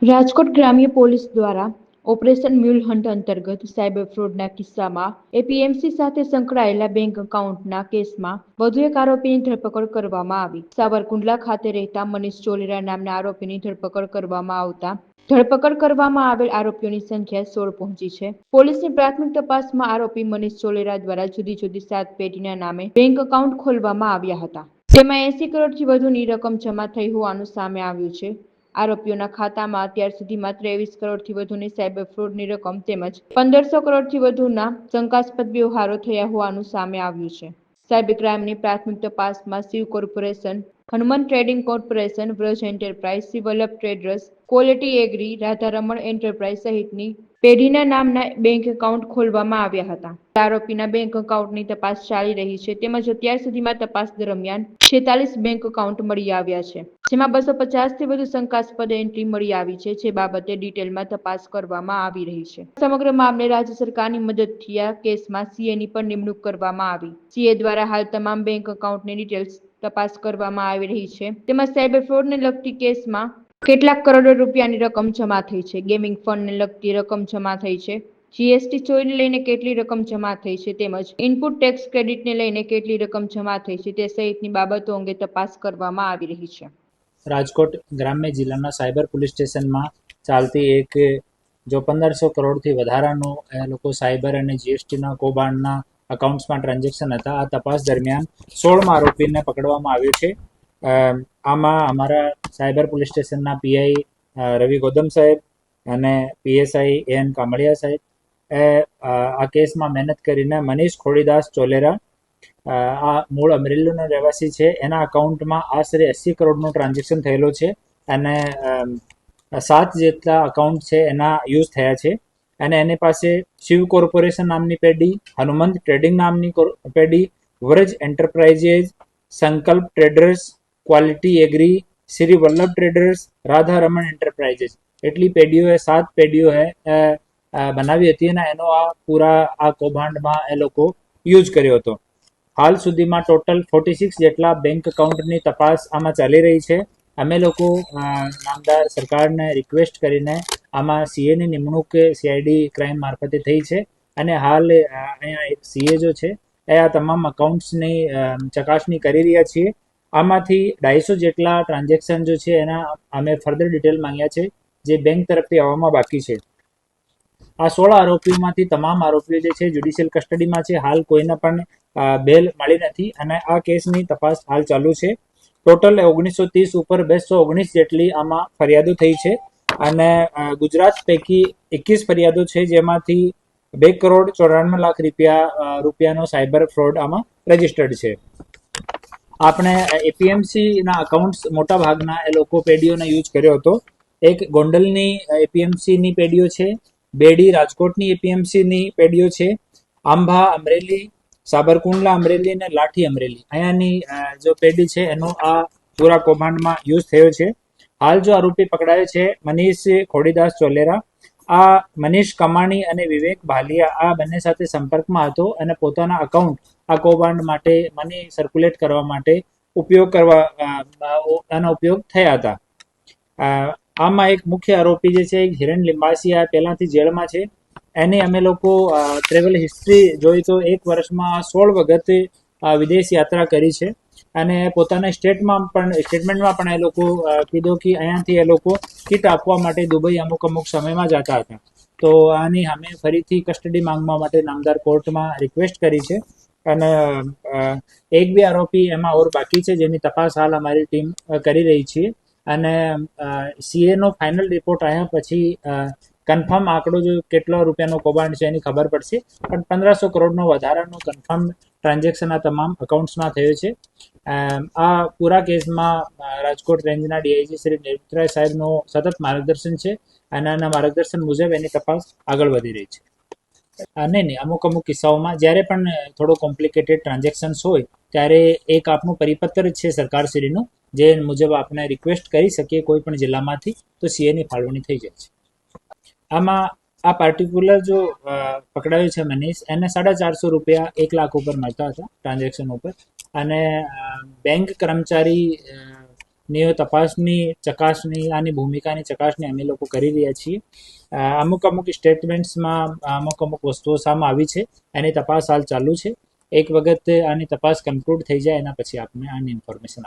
રાજકોટ ગ્રામ્ય પોલીસ દ્વારા operation mule hunt અંતર્ગત સાયબર ફ્રોડના કિસ્સામાં એપીએમસી સાથે સંકળાયેલા બેંક એકાઉન્ટના કેસમાં વધુ એક આરોપીની ધરપકડ કરવામાં આવી। સાવરકુંડલા ખાતે રહેતા મનીષ ચોલેરા નામના આરોપીની ધરપકડ કરવામાં આવતા ધરપકડ કરવામાં આવેલ આરોપીઓની સંખ્યા 16 પહોંચી છે। પોલીસની પ્રાથમિક તપાસમાં આરોપી મનીષ ચોલેરા દ્વારા જુદી જુદી 7 પેઢીના નામે બેંક એકાઉન્ટ ખોલવામાં આવ્યા હતા। તેમાં 80 કરોડથી વધુની રકમ જમા થઈ હોવાનું સામે આવ્યું છે। આરોપીઓના ખાતામાં અત્યાર સુધીમાં 23 કરોડથી વધુની સાયબર ફ્રોડની રકમ તેમજ 1500 કરોડથી વધુના શંકાસ્પદ વ્યવહારો થયા હોવાનું સામે આવ્યું છે। સાયબર ક્રાઇમની પ્રાથમિક તપાસમાં Shiv corporation, Hanumant trading corporation, Vraj enterprise, Shiv Vallabh traders, quality agri, Radharaman enterprise સહિતની પેઢીના નામના બેંક એકાઉન્ટ ખોલવામાં આવ્યા હતા। આરોપીના બેંક એકાઉન્ટની તપાસ ચાલી રહી છે તેમજ અત્યાર સુધીમાં તપાસ દરમિયાન 46 બેંક એકાઉન્ટ મળી આવ્યા છે, જેમાં 250થી વધુ શંકાસ્પદ એન્ટ્રી મળી આવી છે, જે બાબતે ડિટેલમાં તપાસ કરવામાં આવી રહી છે। સમગ્ર મામલે રાજ્ય સરકારની મદદથી આ કેસમાં સીએની પણ નિમણૂક કરવામાં આવી। સીએ દ્વારા હાલ તમામ બેંક એકાઉન્ટની ડિટેલ્સ તપાસ કરવામાં આવી રહી છે તેમજ સાયબર ફ્રોડને લગતી કેસમાં કેટલાક કરોડો રૂપિયાની રકમ જમા થઈ છે, ગેમિંગ ફંડને લગતી રકમ જમા થઈ છે, જીએસટી ચોરીને લઈને કેટલી રકમ જમા થઈ છે તેમજ ઇનપુટ ટેક્સ ક્રેડિટને લઈને કેટલી રકમ જમા થઈ છે તે સહિતની બાબતો અંગે તપાસ કરવામાં આવી રહી છે। રાજકોટ ગ્રામ્ય જિલ્લાના સાયબર પોલીસ સ્ટેશનમાં ચાલતી એક જો 1500 કરોડથી વધારાનું લોકો સાયબર અને જીએસટીના કૌભાંડના અકાઉન્ટ્સમાં ટ્રાન્ઝેક્શન હતા। આ તપાસ દરમિયાન 16મા આરોપીને પકડવામાં આવ્યો છે। આમાં અમારા સાયબર પોલીસ સ્ટેશનના પીઆઈ રવિ ગૌતમ સાહેબ અને પીએસઆઈ એન કામળિયા સાહેબ આ કેસમાં મહેનત કરીને મનીષ ખોડીદાસ ચોલેરા આ મૂળ અમરેલીનો રહેવાસી છે, એના અકાઉન્ટમાં આશરે 80 કરોડનું ટ્રાન્ઝેક્શન થયેલો છે અને 7 જેટલા અકાઉન્ટ છે એના યુઝ થયા છે અને એની પાસે શિવ કોર્પોરેશન નામની પેઢી, હનુમંત ટ્રેડિંગ નામની પેઢી, Vraj enterprises, Sankalp traders, quality agri, Shri Vallabh traders, Radharaman enterprises એટલી પેઢીઓએ 7 પેઢીઓએ બનાવી હતી અને એનો આ કૌભાંડમાં એ લોકો યુઝ કર્યો હતો। હાલ સુધીમાં ટોટલ 46 જેટલા બેંક એકાઉન્ટની તપાસ આમાં ચાલી રહી છે। અમે લોકો નામદાર સરકારને રિક્વેસ્ટ કરીને આમાં સીએની નિમણૂક સીઆઈડી ક્રાઇમ મારફતે થઈ છે અને હાલ અહીંયા સીએ જો છે એ આ તમામ અકાઉન્ટ્સની ચકાસણી કરી રહ્યા છીએ। આમાંથી 250 જેટલા ટ્રાન્ઝેક્શન જો છે એના અમે ફર્ધર ડિટેલ માંગ્યા છે જે બેંક તરફથી આવવામાં બાકી છે। આ 16 આરોપીઓમાંથી તમામ આરોપીઓ જે છે જ્યુડિશિયલ કસ્ટડીમાં છે। હાલ કોઈને પણ બેલ મળી નથી અને આ કેસની તપાસ હાલ ચાલુ છે। ટોટલ 1930 ઉપર 219 જેટલી આમાં ફરિયાદો થઈ છે અને ગુજરાત પૈકી 21 ફરિયાદો છે જેમાંથી 2,94,00,000 રૂપિયાનો સાયબર ફ્રોડ આમાં રજીસ્ટર્ડ છે। આપણે એપીએમસીના અકાઉન્ટ્સ મોટા ભાગના એ લોકો પેઢીઓને યુઝ કર્યો હતો। એક ગોંડલની એપીએમસીની પેઢીઓ છે, બેડી રાજકોટની એપીએમસીની પેઢીઓ છે, આંબા અમરેલી, સાબરકુંડલા અમરેલી અને લાઠી અમરેલી અહીંયાની જો પેઢી છે એનો આ પૂરા કૌભાંડમાં યુઝ થયો છે। હાલ જો આરોપી પકડાયો છે મનીષ ખોડીદાસ ચોલેરા, આ મનીષ કમાણી અને વિવેક ભાલિયા આ બંને સાથે સંપર્કમાં હતો અને પોતાના અકાઉન્ટ આ કૌભાંડ માટે મની સર્ક્યુલેટ કરવા માટે એનો ઉપયોગ થયા હતા। આમાં એક મુખ્ય આરોપી જે છે હિરેન લિંબાસિયા પહેલાથી જેલમાં છે, એની અમે લોકો ટ્રેવલ હિસ્ટ્રી જોઈ તો 1 વર્ષમાં 16 વખત વિદેશ યાત્રા કરી છે અને પોતાના સ્ટેટમેન્ટમાં પણ એ લોકો કીધું કે અહીંયાથી એ લોકો કિટ આપવા માટે દુબઈ અમુક સમયમાં જતા હતા। તો આની અમે ફરીથી કસ્ટડી માંગવા માટે નામદાર કોર્ટમાં રિક્વેસ્ટ કરી છે અને 1-2 આરોપી એમાં ઓર બાકી છે જેની તપાસ હાલ અમારી ટીમ કરી રહી છે અને સીએનો ફાઇનલ રિપોર્ટ આવ્યા પછી કન્ફર્મ આંકડો જો કેટલો રૂપિયાનો કૌભાંડ છે એની ખબર પડશે, પણ 1500 કરોડનો વધારાનો કન્ફર્મ ટ્રાન્ઝેક્શન આ તમામ અકાઉન્ટ્સમાં થયો છે। આ પૂરા કેસમાં રાજકોટ રેન્જના ડીઆઈજી શ્રી નિવૃત્તરાય સાહેબનો સતત માર્ગદર્શન છે અને આના માર્ગદર્શન મુજબ એની તપાસ આગળ વધી રહી છે। નહીં અમુક કિસ્સાઓમાં જ્યારે પણ થોડો કોમ્પ્લિકેટેડ ટ્રાન્ઝેક્શન્સ હોય ત્યારે એક આપનું પરિપત્ર છે સરકારશ્રીનું જે મુજબ આપણે રિક્વેસ્ટ કરી શકીએ કોઈ પણ જિલ્લામાંથી તો સીએની ફાળવણી થઈ જાય છે। આમાં આ પાર્ટિક્યુલર જો પકડાયો છે મનીષ, એને 450 રૂપિયા 1 લાખ ઉપર મળતા હતા ટ્રાન્ઝેક્શન ઉપર અને બેંક કર્મચારી ની તપાસની ચકાસણી આની ભૂમિકાની ચકાસણી અમે લોકો કરી રહ્યા છીએ. અમુક સ્ટેટમેન્ટ્સમાં અમુક વસ્તુઓ સામે આવી છે, એની તપાસ હાલ ચાલુ છે. એક વખત આની તપાસ કન્ક્લુડ થઈ જાય એના પછી આપને આની ઇન્ફોર્મેશન